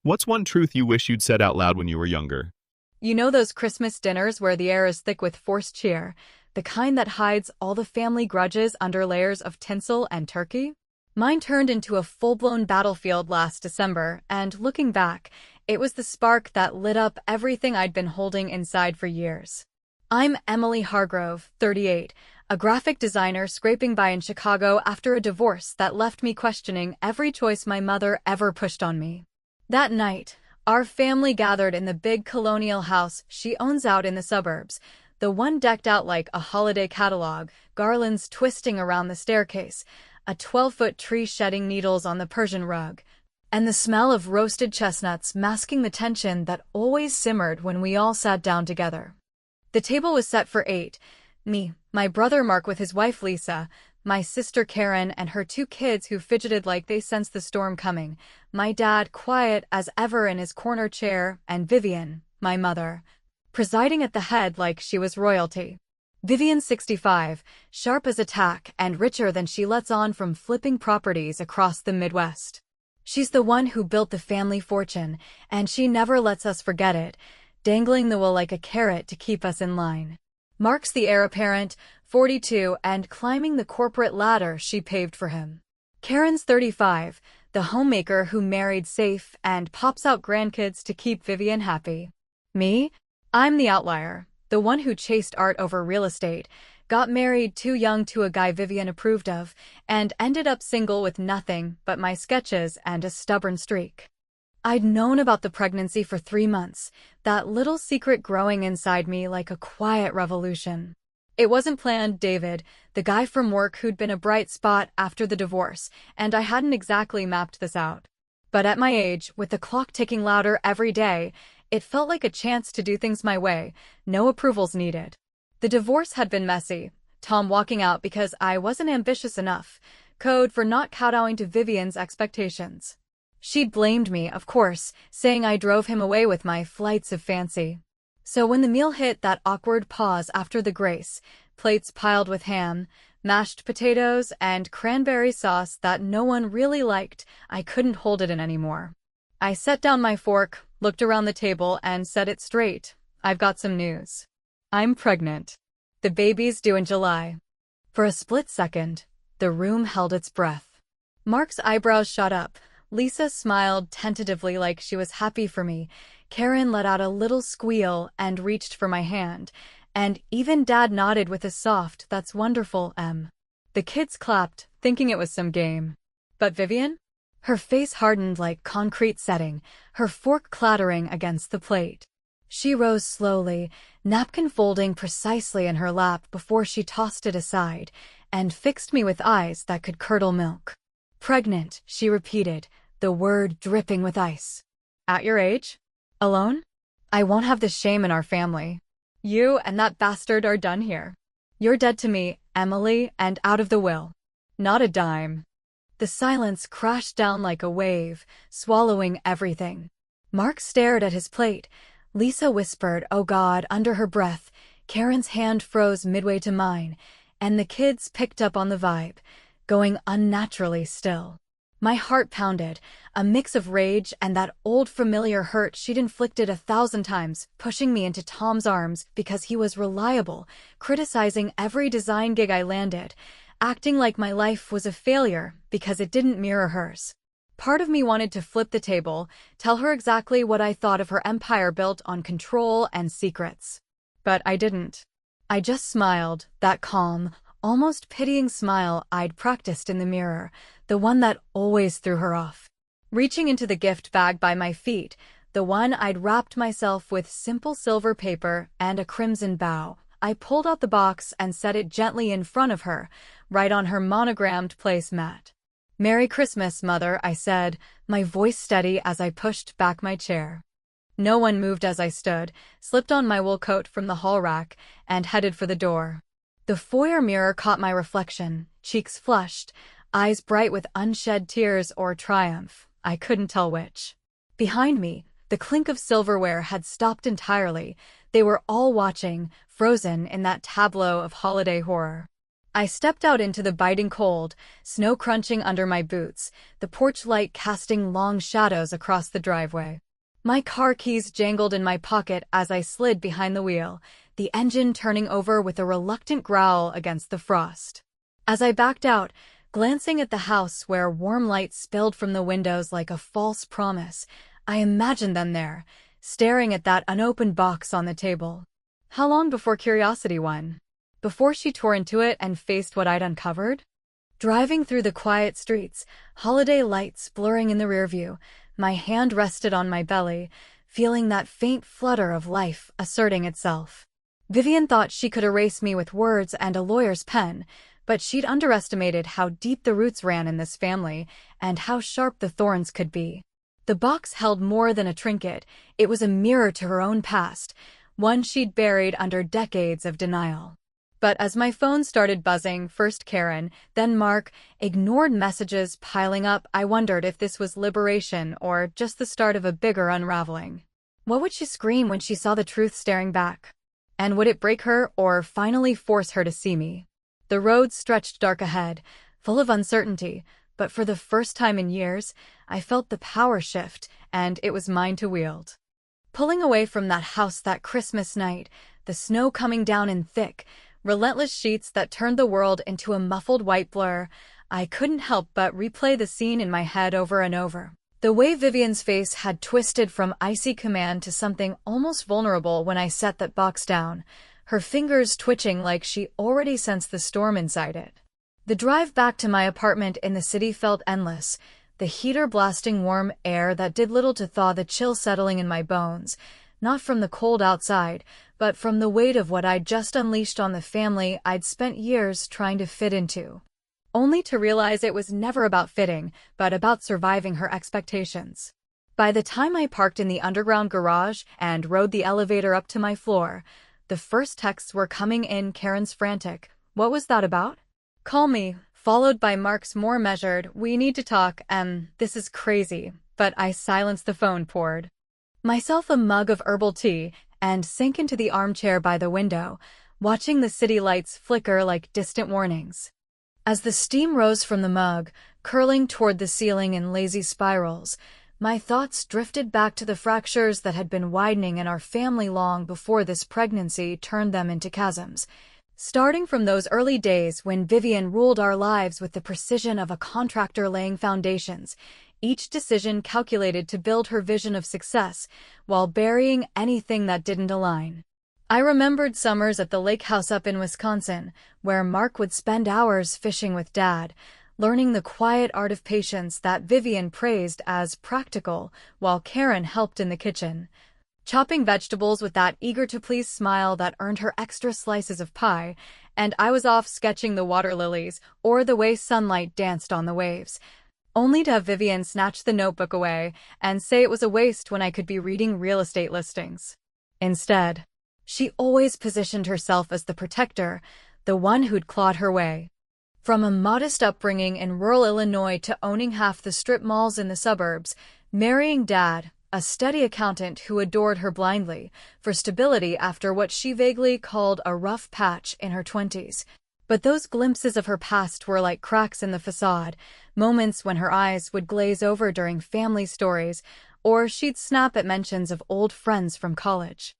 What's one truth you wish you'd said out loud when you were younger? You know those Christmas dinners where the air is thick with forced cheer, the kind that hides all the family grudges under layers of tinsel and turkey? Mine turned into a full-blown battlefield last December, and looking back, it was the spark that lit up everything I'd been holding inside for years. I'm Emily Hargrove, 38, a graphic designer scraping by in Chicago after a divorce that left me questioning every choice my mother ever pushed on me. That night, our family gathered in the big colonial house she owns out in the suburbs, the one decked out like a holiday catalog, garlands twisting around the staircase, a 12-foot tree shedding needles on the Persian rug, and the smell of roasted chestnuts masking the tension that always simmered when we all sat down together. The table was set for 8, me, my brother Mark with his wife Lisa, my sister Karen and her 2 kids who fidgeted like they sensed the storm coming, my dad quiet as ever in his corner chair, and Vivian, my mother, presiding at the head like she was royalty. Vivian 65, sharp as a tack and richer than she lets on from flipping properties across the Midwest. She's the one who built the family fortune, and she never lets us forget it, dangling the will like a carrot to keep us in line. Mark's the heir apparent, 42, and climbing the corporate ladder she paved for him. Karen's 35, the homemaker who married safe and pops out grandkids to keep Vivian happy. Me? I'm the outlier, the one who chased art over real estate, got married too young to a guy Vivian approved of, and ended up single with nothing but my sketches and a stubborn streak. I'd known about the pregnancy for 3 months, that little secret growing inside me like a quiet revolution. It wasn't planned, David, the guy from work who'd been a bright spot after the divorce, and I hadn't exactly mapped this out. But at my age, with the clock ticking louder every day, it felt like a chance to do things my way, no approvals needed. The divorce had been messy, Tom walking out because I wasn't ambitious enough, code for not kowtowing to Vivian's expectations. She'd blamed me, of course, saying I drove him away with my flights of fancy. So when the meal hit that awkward pause after the grace, plates piled with ham, mashed potatoes, and cranberry sauce that no one really liked, I couldn't hold it in anymore. I set down my fork, looked around the table, and said it straight. I've got some news. I'm pregnant. The baby's due in July. For a split second, the room held its breath. Mark's eyebrows shot up. Lisa smiled tentatively like she was happy for me. Karen let out a little squeal and reached for my hand, and even Dad nodded with a soft, "That's wonderful, Em." The kids clapped, thinking it was some game. But Vivian? Her face hardened like concrete setting, her fork clattering against the plate. She rose slowly, napkin folding precisely in her lap before she tossed it aside, and fixed me with eyes that could curdle milk. "Pregnant," she repeated, the word dripping with ice. "At your age? Alone? I won't have the shame in our family. You and that bastard are done here. You're dead to me, Emily, and out of the will. Not a dime." The silence crashed down like a wave, swallowing everything. Mark stared at his plate. Lisa whispered, "Oh God," under her breath. Karen's hand froze midway to mine, and the kids picked up on the vibe, going unnaturally still. My heart pounded, a mix of rage and that old familiar hurt she'd inflicted 1,000 times, pushing me into Tom's arms because he was reliable, criticizing every design gig I landed, acting like my life was a failure because it didn't mirror hers. Part of me wanted to flip the table, tell her exactly what I thought of her empire built on control and secrets. But I didn't. I just smiled, that calm, almost pitying smile I'd practiced in the mirror, the one that always threw her off. Reaching into the gift bag by my feet, the one I'd wrapped myself with simple silver paper and a crimson bow, I pulled out the box and set it gently in front of her, right on her monogrammed placemat. "Merry Christmas, Mother," I said, my voice steady as I pushed back my chair. No one moved as I stood, slipped on my wool coat from the hall rack, and headed for the door. The foyer mirror caught my reflection, cheeks flushed, eyes bright with unshed tears or triumph. I couldn't tell which. Behind me, the clink of silverware had stopped entirely. They were all watching, frozen in that tableau of holiday horror. I stepped out into the biting cold, snow crunching under my boots, the porch light casting long shadows across the driveway. My car keys jangled in my pocket as I slid behind the wheel, the engine turning over with a reluctant growl against the frost. As I backed out, glancing at the house where warm light spilled from the windows like a false promise, I imagined them there, staring at that unopened box on the table. How long before curiosity won? Before she tore into it and faced what I'd uncovered? Driving through the quiet streets, holiday lights blurring in the rearview, my hand rested on my belly, feeling that faint flutter of life asserting itself. Vivian thought she could erase me with words and a lawyer's pen, but she'd underestimated how deep the roots ran in this family and how sharp the thorns could be. The box held more than a trinket. It was a mirror to her own past, one she'd buried under decades of denial. But as my phone started buzzing, first Karen, then Mark, ignored messages piling up, I wondered if this was liberation or just the start of a bigger unraveling. What would she scream when she saw the truth staring back? And would it break her or finally force her to see me? The road stretched dark ahead, full of uncertainty, but for the first time in years, I felt the power shift, and it was mine to wield. Pulling away from that house that Christmas night, the snow coming down in thick, relentless sheets that turned the world into a muffled white blur, I couldn't help but replay the scene in my head over and over. The way Vivian's face had twisted from icy command to something almost vulnerable when I set that box down, her fingers twitching like she already sensed the storm inside it. The drive back to my apartment in the city felt endless, the heater blasting warm air that did little to thaw the chill settling in my bones, not from the cold outside, but from the weight of what I'd just unleashed on the family I'd spent years trying to fit into. Only to realize it was never about fitting, but about surviving her expectations. By the time I parked in the underground garage and rode the elevator up to my floor, the first texts were coming in. Karen's frantic, "What was that about?" "Call me," followed by Mark's more measured, "We need to talk," and "This is crazy," but I silenced the phone, poured myself a mug of herbal tea, and sank into the armchair by the window, watching the city lights flicker like distant warnings. As the steam rose from the mug, curling toward the ceiling in lazy spirals, my thoughts drifted back to the fractures that had been widening in our family long before this pregnancy turned them into chasms. Starting from those early days when Vivian ruled our lives with the precision of a contractor laying foundations, each decision calculated to build her vision of success, while burying anything that didn't align. I remembered summers at the lake house up in Wisconsin, where Mark would spend hours fishing with Dad, learning the quiet art of patience that Vivian praised as practical, while Karen helped in the kitchen, chopping vegetables with that eager-to-please smile that earned her extra slices of pie, and I was off sketching the water lilies or the way sunlight danced on the waves, only to have Vivian snatch the notebook away and say it was a waste when I could be reading real estate listings. Instead, she always positioned herself as the protector, the one who'd clawed her way. From a modest upbringing in rural Illinois to owning half the strip malls in the suburbs, marrying Dad, a steady accountant who adored her blindly, for stability after what she vaguely called a rough patch in her 20s. But those glimpses of her past were like cracks in the facade, moments when her eyes would glaze over during family stories, or she'd snap at mentions of old friends from college.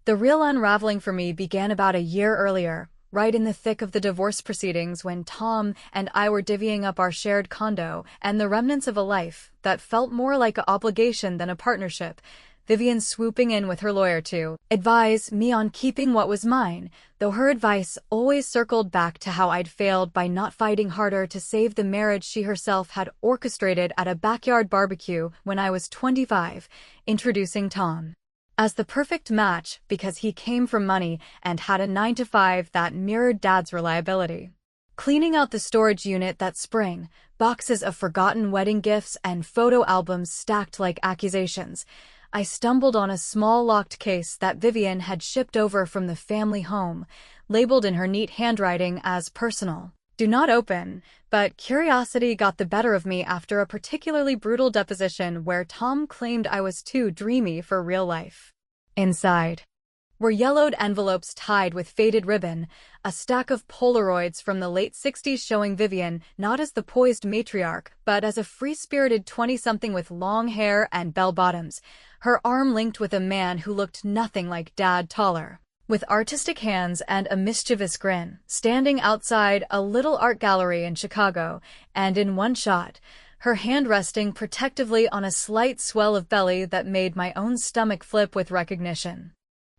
The real unraveling for me began about a year earlier, right in the thick of the divorce proceedings when Tom and I were divvying up our shared condo and the remnants of a life that felt more like an obligation than a partnership. Vivian swooping in with her lawyer to advise me on keeping what was mine, though her advice always circled back to how I'd failed by not fighting harder to save the marriage she herself had orchestrated at a backyard barbecue when I was 25, introducing Tom as the perfect match because he came from money and had a 9-to-5 that mirrored Dad's reliability. Cleaning out the storage unit that spring, boxes of forgotten wedding gifts and photo albums stacked like accusations, I stumbled on a small locked case that Vivian had shipped over from the family home, labeled in her neat handwriting as personal. Do not open, but curiosity got the better of me after a particularly brutal deposition where Tom claimed I was too dreamy for real life. Inside, were yellowed envelopes tied with faded ribbon, a stack of Polaroids from the late 60s showing Vivian not as the poised matriarch, but as a free-spirited 20-something with long hair and bell-bottoms, her arm linked with a man who looked nothing like Dad, taller, with artistic hands and a mischievous grin, standing outside a little art gallery in Chicago, and in one shot, her hand resting protectively on a slight swell of belly that made my own stomach flip with recognition.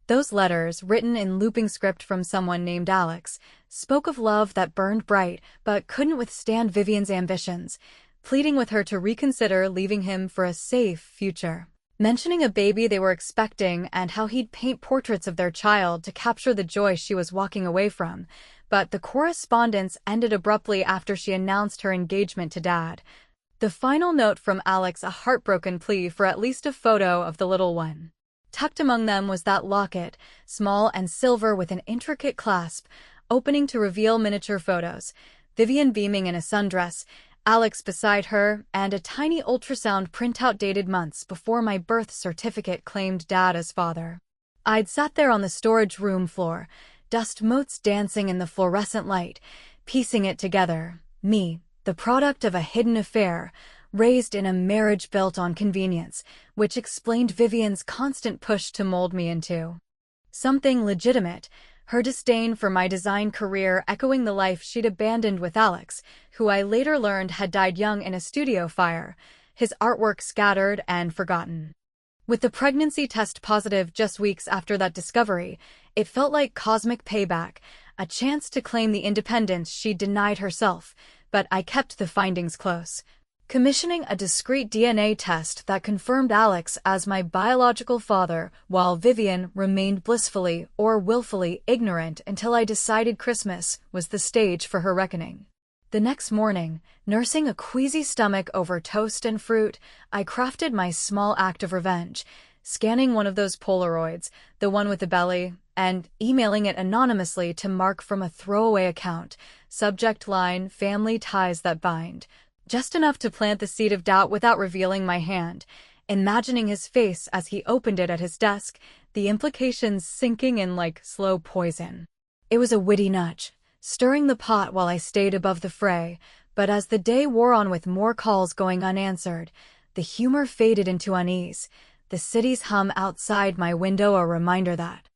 Those letters, written in looping script from someone named Alex, spoke of love that burned bright but couldn't withstand Vivian's ambitions, pleading with her to reconsider leaving him for a safe future. Mentioning a baby they were expecting and how he'd paint portraits of their child to capture the joy she was walking away from, but the correspondence ended abruptly after she announced her engagement to Dad. The final note from Alex a heartbroken plea for at least a photo of the little one. Tucked among them was that locket, small and silver with an intricate clasp, opening to reveal miniature photos, Vivian beaming in a sundress, Alex beside her, and a tiny ultrasound printout dated months before my birth certificate claimed Dad as father. I'd sat there on the storage room floor, dust motes dancing in the fluorescent light, piecing it together, me, the product of a hidden affair, raised in a marriage built on convenience, which explained Vivian's constant push to mold me into something legitimate, her disdain for my design career echoing the life she'd abandoned with Alex, who I later learned had died young in a studio fire, his artwork scattered and forgotten. With the pregnancy test positive just weeks after that discovery, it felt like cosmic payback, a chance to claim the independence she'd denied herself, but I kept the findings close, commissioning a discreet DNA test that confirmed Alex as my biological father, while Vivian remained blissfully or willfully ignorant until I decided Christmas was the stage for her reckoning. The next morning, nursing a queasy stomach over toast and fruit, I crafted my small act of revenge, scanning one of those Polaroids, the one with the belly, and emailing it anonymously to Mark from a throwaway account, subject line, family ties that bind. Just enough to plant the seed of doubt without revealing my hand, imagining his face as he opened it at his desk, the implications sinking in like slow poison. It was a witty nudge, stirring the pot while I stayed above the fray, but as the day wore on with more calls going unanswered, the humor faded into unease, the city's hum outside my window a reminder that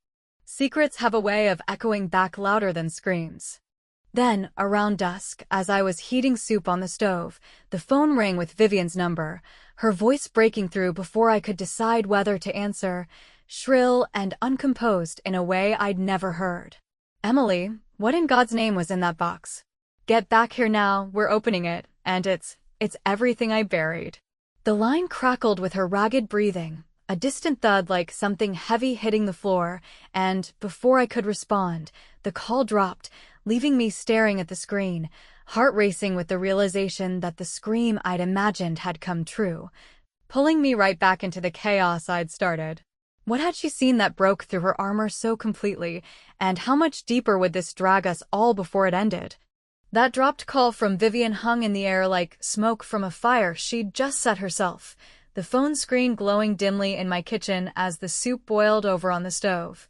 secrets have a way of echoing back louder than screams. Then, around dusk, as I was heating soup on the stove, the phone rang with Vivian's number, her voice breaking through before I could decide whether to answer, shrill and uncomposed in a way I'd never heard. "Emily, what in God's name was in that box? Get back here now, we're opening it, and it's everything I buried." The line crackled with her ragged breathing, a distant thud like something heavy hitting the floor, and, before I could respond, the call dropped, leaving me staring at the screen, heart racing with the realization that the scream I'd imagined had come true, pulling me right back into the chaos I'd started. What had she seen that broke through her armor so completely, and how much deeper would this drag us all before it ended? That dropped call from Vivian hung in the air like smoke from a fire she'd just set herself, the phone screen glowing dimly in my kitchen as the soup boiled over on the stove.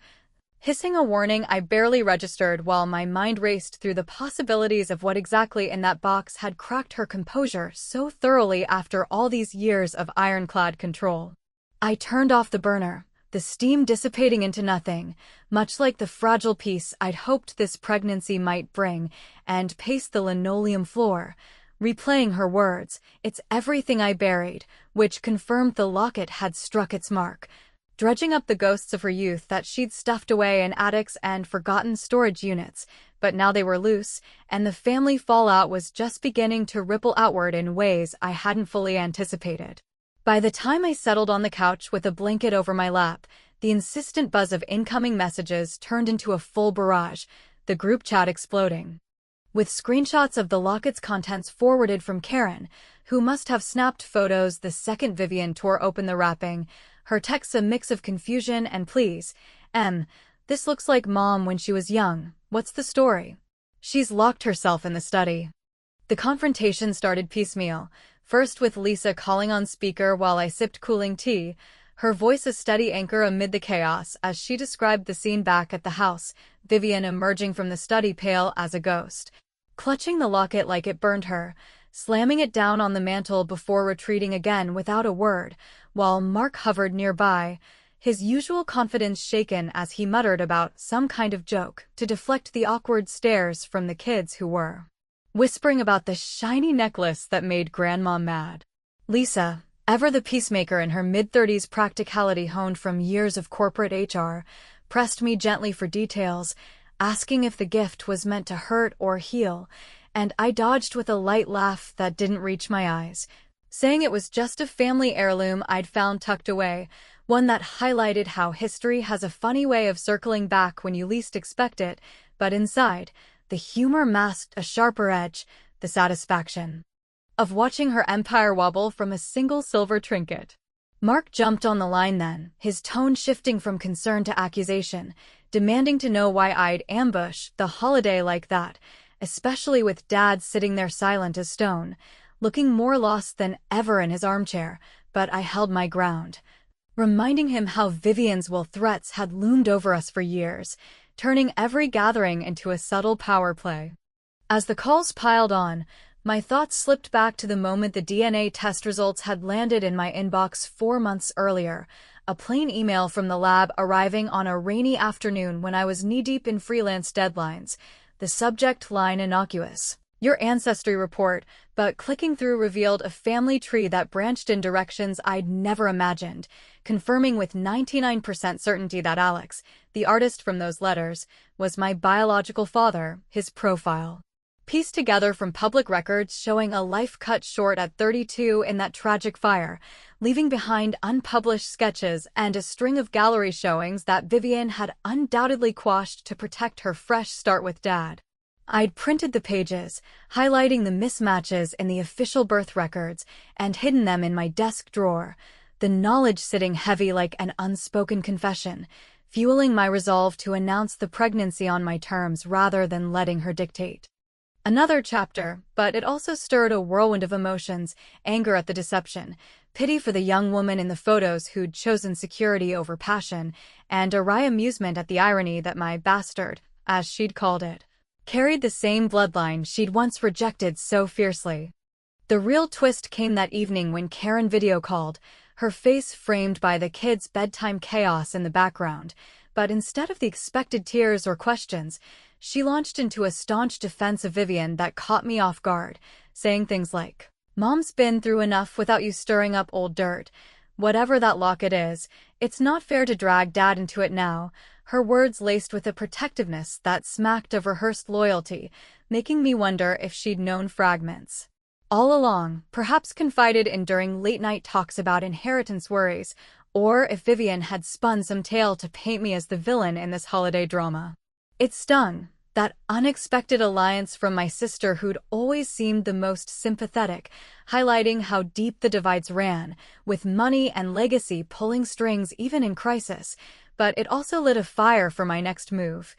Hissing a warning I barely registered while my mind raced through the possibilities of what exactly in that box had cracked her composure so thoroughly after all these years of ironclad control. I turned off the burner, the steam dissipating into nothing, much like the fragile peace I'd hoped this pregnancy might bring, and paced the linoleum floor, replaying her words, "It's everything I buried," which confirmed the locket had struck its mark, dredging up the ghosts of her youth that she'd stuffed away in attics and forgotten storage units, but now they were loose, and the family fallout was just beginning to ripple outward in ways I hadn't fully anticipated. By the time I settled on the couch with a blanket over my lap, the insistent buzz of incoming messages turned into a full barrage, the group chat exploding, with screenshots of the locket's contents forwarded from Karen, who must have snapped photos the second Vivian tore open the wrapping, her texts a mix of confusion and pleas. This looks like Mom when she was young. What's the story? She's locked herself in the study." The confrontation started piecemeal, first with Lisa calling on speaker while I sipped cooling tea, her voice a steady anchor amid the chaos as she described the scene back at the house, Vivian emerging from the study pale as a ghost, clutching the locket like it burned her, slamming it down on the mantel before retreating again without a word, while Mark hovered nearby, his usual confidence shaken as he muttered about some kind of joke to deflect the awkward stares from the kids who were whispering about the shiny necklace that made Grandma mad. Lisa, ever the peacemaker in her mid-30s, practicality honed from years of corporate HR, pressed me gently for details, asking if the gift was meant to hurt or heal, and I dodged with a light laugh that didn't reach my eyes, saying it was just a family heirloom I'd found tucked away, one that highlighted how history has a funny way of circling back when you least expect it, but inside, the humor masked a sharper edge, the satisfaction of watching her empire wobble from a single silver trinket. Mark jumped on the line then, his tone shifting from concern to accusation, demanding to know why I'd ambush the holiday like that, especially with Dad sitting there silent as stone, looking more lost than ever in his armchair, but I held my ground, reminding him how Vivian's will threats had loomed over us for years, turning every gathering into a subtle power play. As the calls piled on, my thoughts slipped back to the moment the DNA test results had landed in my inbox 4 months earlier, a plain email from the lab arriving on a rainy afternoon when I was knee-deep in freelance deadlines, the subject line innocuous, "Your ancestry report," but clicking through revealed a family tree that branched in directions I'd never imagined, confirming with 99% certainty that Alex, the artist from those letters, was my biological father, his profile pieced together from public records showing a life cut short at 32 in that tragic fire, leaving behind unpublished sketches and a string of gallery showings that Vivian had undoubtedly quashed to protect her fresh start with Dad. I'd printed the pages, highlighting the mismatches in the official birth records, and hidden them in my desk drawer, the knowledge sitting heavy like an unspoken confession, fueling my resolve to announce the pregnancy on my terms rather than letting her dictate. Another chapter, but it also stirred a whirlwind of emotions, anger at the deception, pity for the young woman in the photos who'd chosen security over passion, and a wry amusement at the irony that my bastard, as she'd called it, carried the same bloodline she'd once rejected so fiercely. The real twist came that evening when Karen video called, her face framed by the kids' bedtime chaos in the background, but instead of the expected tears or questions, she launched into a staunch defense of Vivian that caught me off guard, saying things like, "Mom's been through enough without you stirring up old dirt. Whatever that locket is, it's not fair to drag Dad into it now," her words laced with a protectiveness that smacked of rehearsed loyalty, making me wonder if she'd known fragments all along, perhaps confided in during late-night talks about inheritance worries, or if Vivian had spun some tale to paint me as the villain in this holiday drama. It stung, that unexpected alliance from my sister who'd always seemed the most sympathetic, highlighting how deep the divides ran, with money and legacy pulling strings even in crisis, but it also lit a fire for my next move.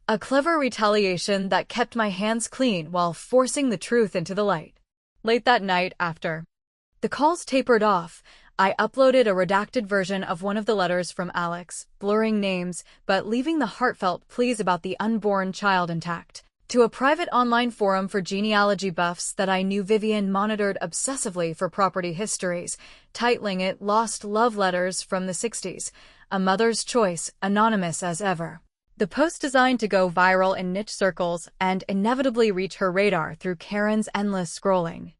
A clever retaliation that kept my hands clean while forcing the truth into the light. Late that night, after the calls tapered off, I uploaded a redacted version of one of the letters from Alex, blurring names but leaving the heartfelt pleas about the unborn child intact, to a private online forum for genealogy buffs that I knew Vivian monitored obsessively for property histories, titling it "Lost Love Letters from the 60s, A Mother's Choice, anonymous as ever." The post designed to go viral in niche circles and inevitably reach her radar through Karen's endless scrolling.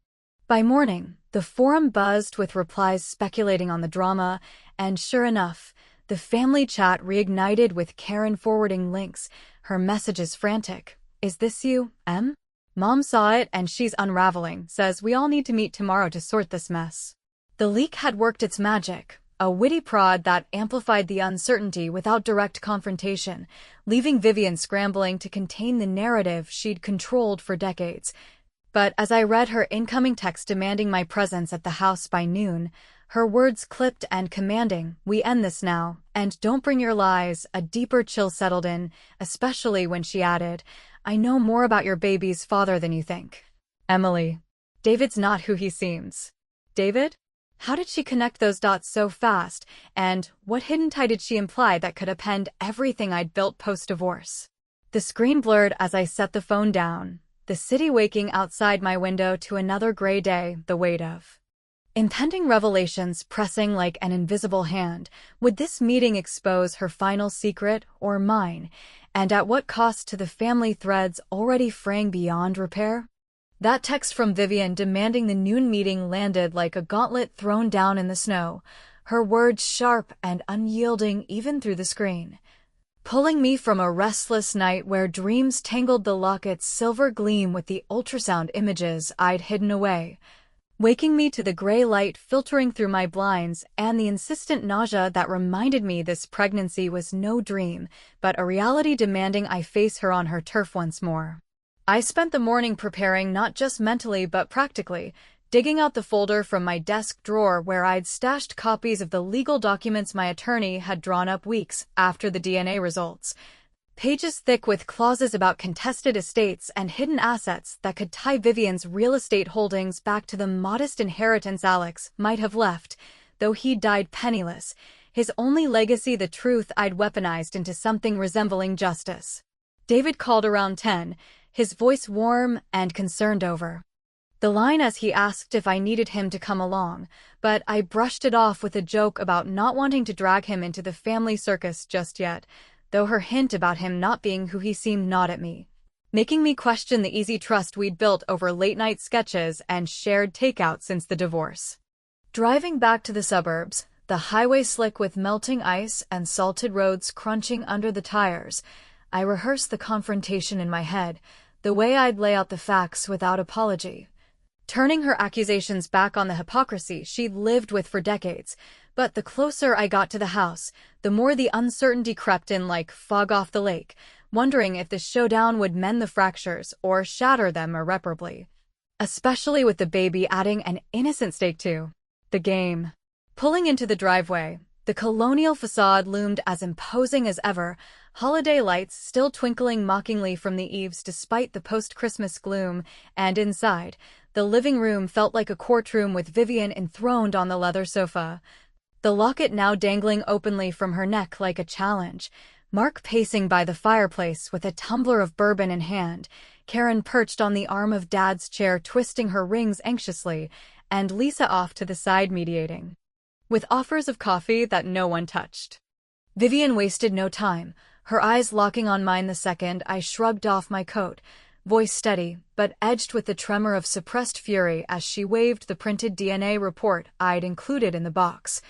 By morning, the forum buzzed with replies speculating on the drama, and sure enough, the family chat reignited with Karen forwarding links, her messages frantic. "Is this you, Em? Mom saw it and she's unraveling, says we all need to meet tomorrow to sort this mess." The leak had worked its magic, a witty prod that amplified the uncertainty without direct confrontation, leaving Vivian scrambling to contain the narrative she'd controlled for decades. But as I read her incoming text demanding my presence at the house by noon, her words clipped and commanding, "We end this now, and don't bring your lies," a deeper chill settled in, especially when she added, "I know more about your baby's father than you think. Emily. David's not who he seems." David? How did she connect those dots so fast, and what hidden tie did she imply that could append everything I'd built post-divorce? The screen blurred as I set the phone down, the city waking outside my window to another gray day, the weight of impending revelations pressing like an invisible hand. Would this meeting expose her final secret or mine? And at what cost to the family threads already fraying beyond repair? That text from Vivian demanding the noon meeting landed like a gauntlet thrown down in the snow, her words sharp and unyielding even through the screen, pulling me from a restless night where dreams tangled the locket's silver gleam with the ultrasound images I'd hidden away, waking me to the gray light filtering through my blinds and the insistent nausea that reminded me this pregnancy was no dream, but a reality demanding I face her on her turf once more. I spent the morning preparing not just mentally but practically, digging out the folder from my desk drawer where I'd stashed copies of the legal documents my attorney had drawn up weeks after the DNA results. Pages thick with clauses about contested estates and hidden assets that could tie Vivian's real estate holdings back to the modest inheritance Alex might have left, though he died penniless, his only legacy the truth I'd weaponized into something resembling justice. David called around 10, his voice warm and concerned over the line as he asked if I needed him to come along, but I brushed it off with a joke about not wanting to drag him into the family circus just yet, though her hint about him not being who he seemed gnawed at me, making me question the easy trust we'd built over late-night sketches and shared takeout since the divorce. Driving back to the suburbs, the highway slick with melting ice and salted roads crunching under the tires, I rehearsed the confrontation in my head, the way I'd lay out the facts without apology, turning her accusations back on the hypocrisy she'd lived with for decades. But the closer I got to the house, the more the uncertainty crept in like fog off the lake, wondering if the showdown would mend the fractures or shatter them irreparably. Especially with the baby adding an innocent stake to the game. Pulling into the driveway, the colonial facade loomed as imposing as ever, holiday lights still twinkling mockingly from the eaves despite the post-Christmas gloom, and inside, the living room felt like a courtroom with Vivian enthroned on the leather sofa, the locket now dangling openly from her neck like a challenge, Mark pacing by the fireplace with a tumbler of bourbon in hand, Karen perched on the arm of Dad's chair twisting her rings anxiously, and Lisa off to the side mediating, with offers of coffee that no one touched. Vivian wasted no time, her eyes locking on mine the second I shrugged off my coat, voice steady, but edged with the tremor of suppressed fury as she waved the printed DNA report I'd included in the box,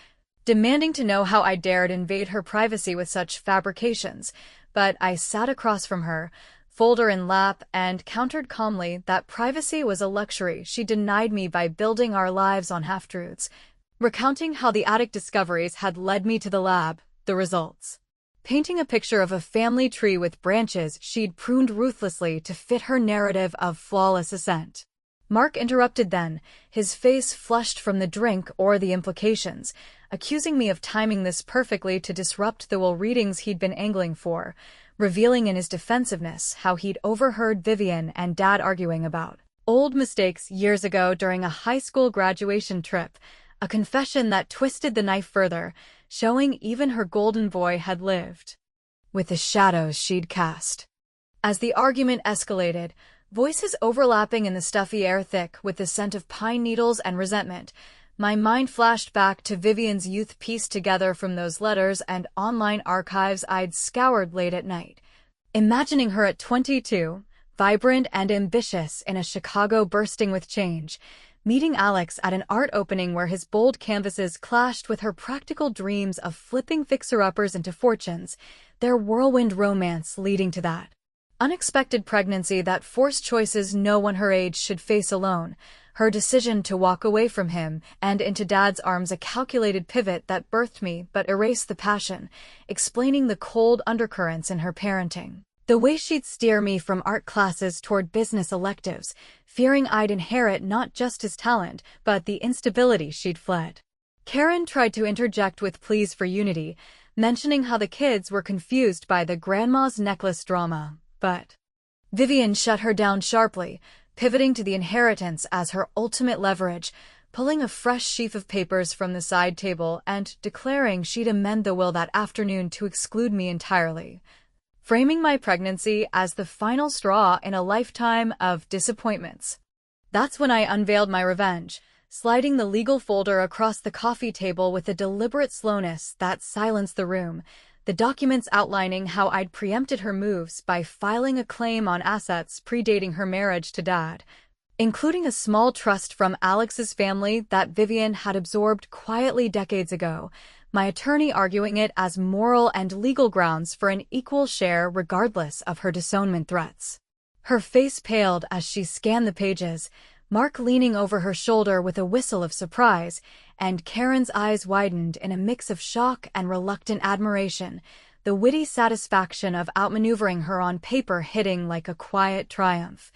demanding to know how I dared invade her privacy with such fabrications. But I sat across from her, folder in lap, and countered calmly that privacy was a luxury she denied me by building our lives on half-truths, recounting how the attic discoveries had led me to the lab, the results, painting a picture of a family tree with branches she'd pruned ruthlessly to fit her narrative of flawless ascent. Mark interrupted then, his face flushed from the drink or the implications, accusing me of timing this perfectly to disrupt the will readings he'd been angling for, revealing in his defensiveness how he'd overheard Vivian and Dad arguing about old mistakes years ago during a high school graduation trip, a confession that twisted the knife further, showing even her golden boy had lived with the shadows she'd cast. As the argument escalated, voices overlapping in the stuffy air thick with the scent of pine needles and resentment, my mind flashed back to Vivian's youth pieced together from those letters and online archives I'd scoured late at night, imagining her at 22, vibrant and ambitious in a Chicago bursting with change, meeting Alex at an art opening where his bold canvases clashed with her practical dreams of flipping fixer-uppers into fortunes, their whirlwind romance leading to that unexpected pregnancy that forced choices no one her age should face alone, her decision to walk away from him and into Dad's arms, a calculated pivot that birthed me but erased the passion, explaining the cold undercurrents in her parenting. The way she'd steer me from art classes toward business electives, fearing I'd inherit not just his talent, but the instability she'd fled. Karen tried to interject with pleas for unity, mentioning how the kids were confused by the grandma's necklace drama, but Vivian shut her down sharply, pivoting to the inheritance as her ultimate leverage, pulling a fresh sheaf of papers from the side table and declaring she'd amend the will that afternoon to exclude me entirely, framing my pregnancy as the final straw in a lifetime of disappointments. That's when I unveiled my revenge, sliding the legal folder across the coffee table with a deliberate slowness that silenced the room, the documents outlining how I'd preempted her moves by filing a claim on assets predating her marriage to Dad, including a small trust from Alex's family that Vivian had absorbed quietly decades ago, my attorney arguing it as moral and legal grounds for an equal share regardless of her disownment threats. Her face paled as she scanned the pages, Mark leaning over her shoulder with a whistle of surprise, and Karen's eyes widened in a mix of shock and reluctant admiration, the witty satisfaction of outmaneuvering her on paper hitting like a quiet triumph,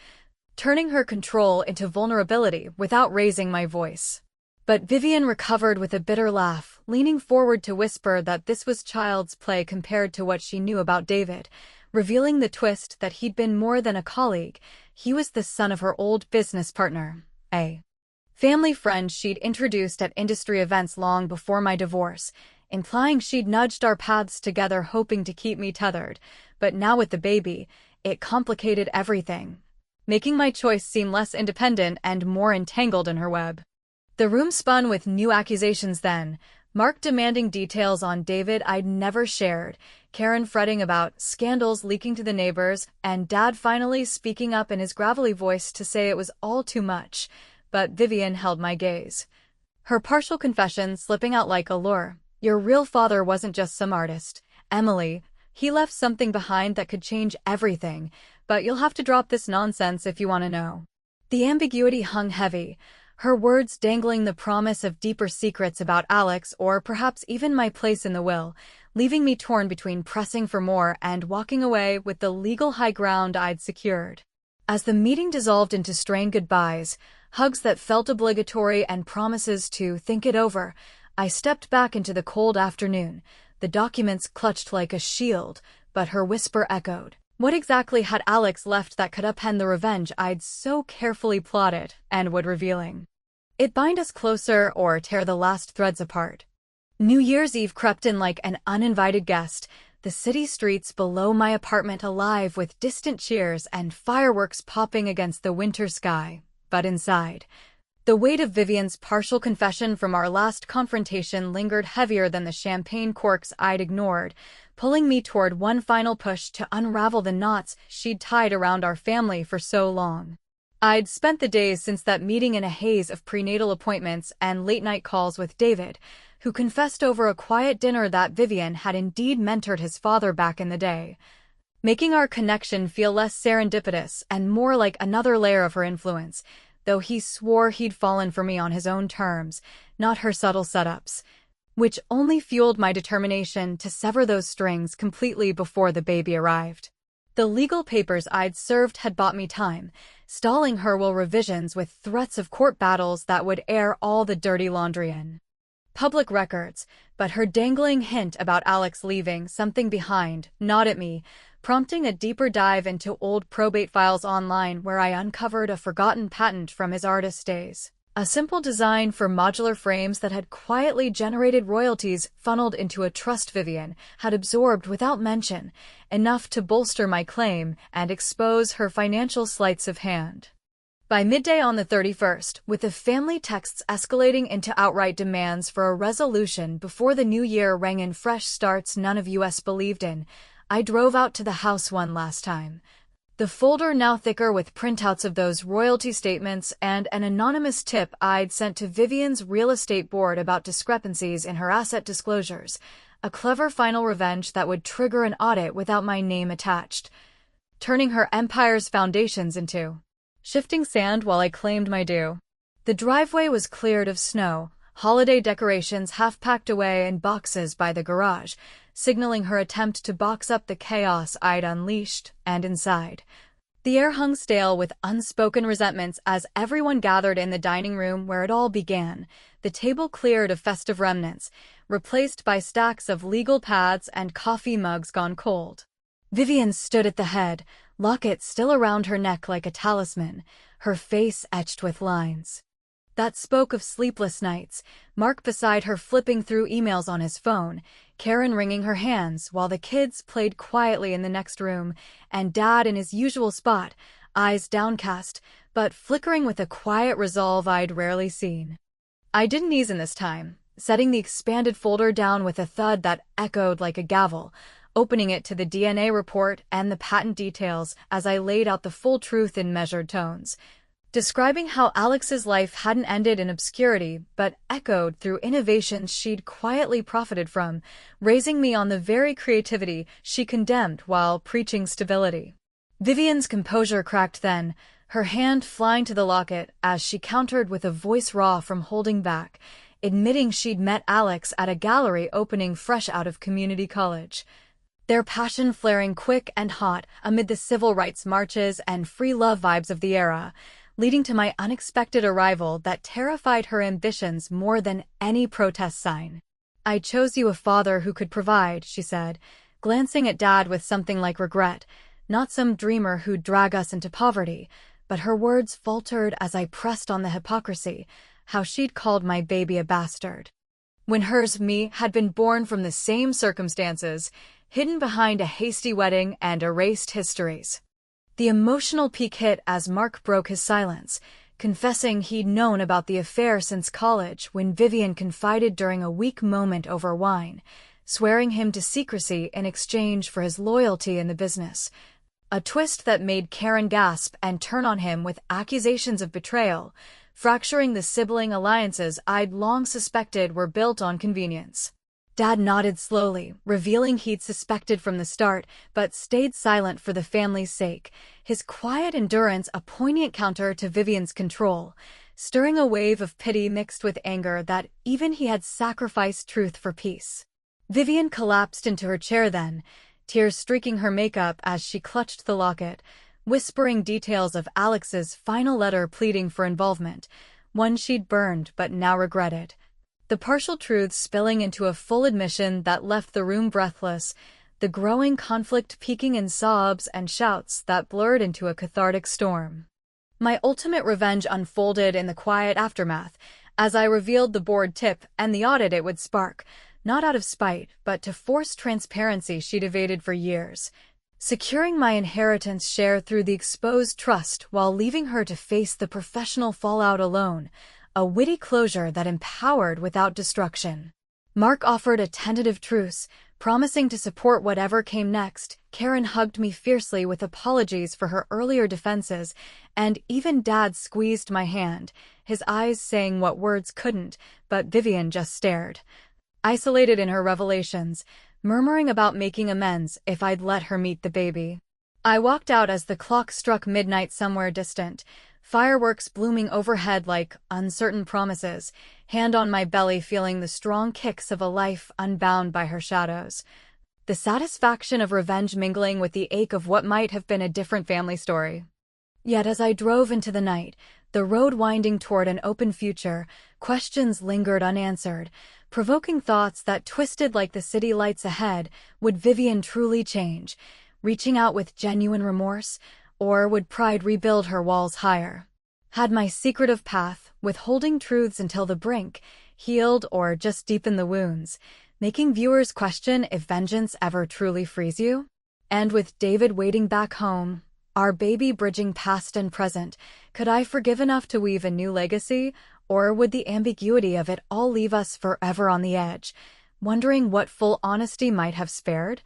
turning her control into vulnerability without raising my voice. But Vivian recovered with a bitter laugh, leaning forward to whisper that this was child's play compared to what she knew about David, revealing the twist that he'd been more than a colleague. He was the son of her old business partner, a family friend she'd introduced at industry events long before my divorce, implying she'd nudged our paths together hoping to keep me tethered. But now with the baby, it complicated everything, making my choice seem less independent and more entangled in her web. The room spun with new accusations then, Mark demanding details on David I'd never shared, Karen fretting about scandals leaking to the neighbors, and Dad finally speaking up in his gravelly voice to say it was all too much. But Vivian held my gaze, her partial confession slipping out like a lure. Your real father wasn't just some artist, Emily. He left something behind that could change everything, but you'll have to drop this nonsense if you want to know. The ambiguity hung heavy, her words dangling the promise of deeper secrets about Alex or perhaps even my place in the will, leaving me torn between pressing for more and walking away with the legal high ground I'd secured. As the meeting dissolved into strained goodbyes, hugs that felt obligatory and promises to think it over, I stepped back into the cold afternoon, the documents clutched like a shield, but her whisper echoed. What exactly had Alex left that could upend the revenge I'd so carefully plotted, and would revealing it bind us closer or tear the last threads apart? New Year's Eve crept in like an uninvited guest, the city streets below my apartment alive with distant cheers and fireworks popping against the winter sky. But inside, the weight of Vivian's partial confession from our last confrontation lingered heavier than the champagne corks I'd ignored, pulling me toward one final push to unravel the knots she'd tied around our family for so long. I'd spent the days since that meeting in a haze of prenatal appointments and late-night calls with David, who confessed over a quiet dinner that Vivian had indeed mentored his father back in the day, making our connection feel less serendipitous and more like another layer of her influence, though he swore he'd fallen for me on his own terms, not her subtle setups, which only fueled my determination to sever those strings completely before the baby arrived. The legal papers I'd served had bought me time, stalling her will revisions with threats of court battles that would air all the dirty laundry in public records, but her dangling hint about Alex leaving something behind gnawed at me, prompting a deeper dive into old probate files online where I uncovered a forgotten patent from his artist days. A simple design for modular frames that had quietly generated royalties funneled into a trust Vivian had absorbed without mention, enough to bolster my claim and expose her financial sleights of hand. By midday on the 31st, with the family texts escalating into outright demands for a resolution before the new year rang in fresh starts none of us believed in, I drove out to the house one last time. The folder now thicker with printouts of those royalty statements and an anonymous tip I'd sent to Vivian's real estate board about discrepancies in her asset disclosures, a clever final revenge that would trigger an audit without my name attached, turning her empire's foundations into shifting sand while I claimed my due. The driveway was cleared of snow, holiday decorations half packed away in boxes by the garage, signaling her attempt to box up the chaos I'd unleashed, and inside, the air hung stale with unspoken resentments as everyone gathered in the dining room where it all began, the table cleared of festive remnants, replaced by stacks of legal pads and coffee mugs gone cold. Vivian stood at the head, locket still around her neck like a talisman, her face etched with lines That spoke of sleepless nights, Mark beside her flipping through emails on his phone, Karen wringing her hands while the kids played quietly in the next room, and Dad in his usual spot, eyes downcast, but flickering with a quiet resolve I'd rarely seen. I didn't ease in this time, setting the expanded folder down with a thud that echoed like a gavel, opening it to the DNA report and the patent details as I laid out the full truth in measured tones, describing how Alex's life hadn't ended in obscurity but echoed through innovations she'd quietly profited from, raising me on the very creativity she condemned while preaching stability. Vivian's composure cracked then, her hand flying to the locket as she countered with a voice raw from holding back, admitting she'd met Alex at a gallery opening fresh out of community college. Their passion flaring quick and hot amid the civil rights marches and free love vibes of the era, leading to my unexpected arrival that terrified her ambitions more than any protest sign. "I chose you a father who could provide," she said, glancing at Dad with something like regret, not some dreamer who'd drag us into poverty, but her words faltered as I pressed on the hypocrisy, how she'd called my baby a bastard, when hers, me, had been born from the same circumstances, hidden behind a hasty wedding and erased histories. The emotional peak hit as Mark broke his silence, confessing he'd known about the affair since college when Vivian confided during a weak moment over wine, swearing him to secrecy in exchange for his loyalty in the business. A twist that made Karen gasp and turn on him with accusations of betrayal, fracturing the sibling alliances I'd long suspected were built on convenience. Dad nodded slowly, revealing he'd suspected from the start, but stayed silent for the family's sake, his quiet endurance a poignant counter to Vivian's control, stirring a wave of pity mixed with anger that even he had sacrificed truth for peace. Vivian collapsed into her chair then, tears streaking her makeup as she clutched the locket, whispering details of Alex's final letter pleading for involvement, one she'd burned but now regretted. The partial truths spilling into a full admission that left the room breathless, the growing conflict peaking in sobs and shouts that blurred into a cathartic storm. My ultimate revenge unfolded in the quiet aftermath, as I revealed the board tip and the audit it would spark, not out of spite, but to force transparency she'd evaded for years, securing my inheritance share through the exposed trust while leaving her to face the professional fallout alone, a witty closure that empowered without destruction. Mark offered a tentative truce, promising to support whatever came next. Karen hugged me fiercely with apologies for her earlier defenses, and even Dad squeezed my hand, his eyes saying what words couldn't, but Vivian just stared, isolated in her revelations, murmuring about making amends if I'd let her meet the baby. I walked out as the clock struck midnight somewhere distant, fireworks blooming overhead like uncertain promises, hand on my belly feeling the strong kicks of a life unbound by her shadows. The satisfaction of revenge mingling with the ache of what might have been a different family story. Yet as I drove into the night, the road winding toward an open future, questions lingered unanswered, provoking thoughts that twisted like the city lights ahead. Would Vivian truly change, reaching out with genuine remorse? Or would pride rebuild her walls higher? Had my secretive path, withholding truths until the brink, healed or just deepened the wounds, making viewers question if vengeance ever truly frees you? And with David waiting back home, our baby bridging past and present, could I forgive enough to weave a new legacy, or would the ambiguity of it all leave us forever on the edge, wondering what full honesty might have spared?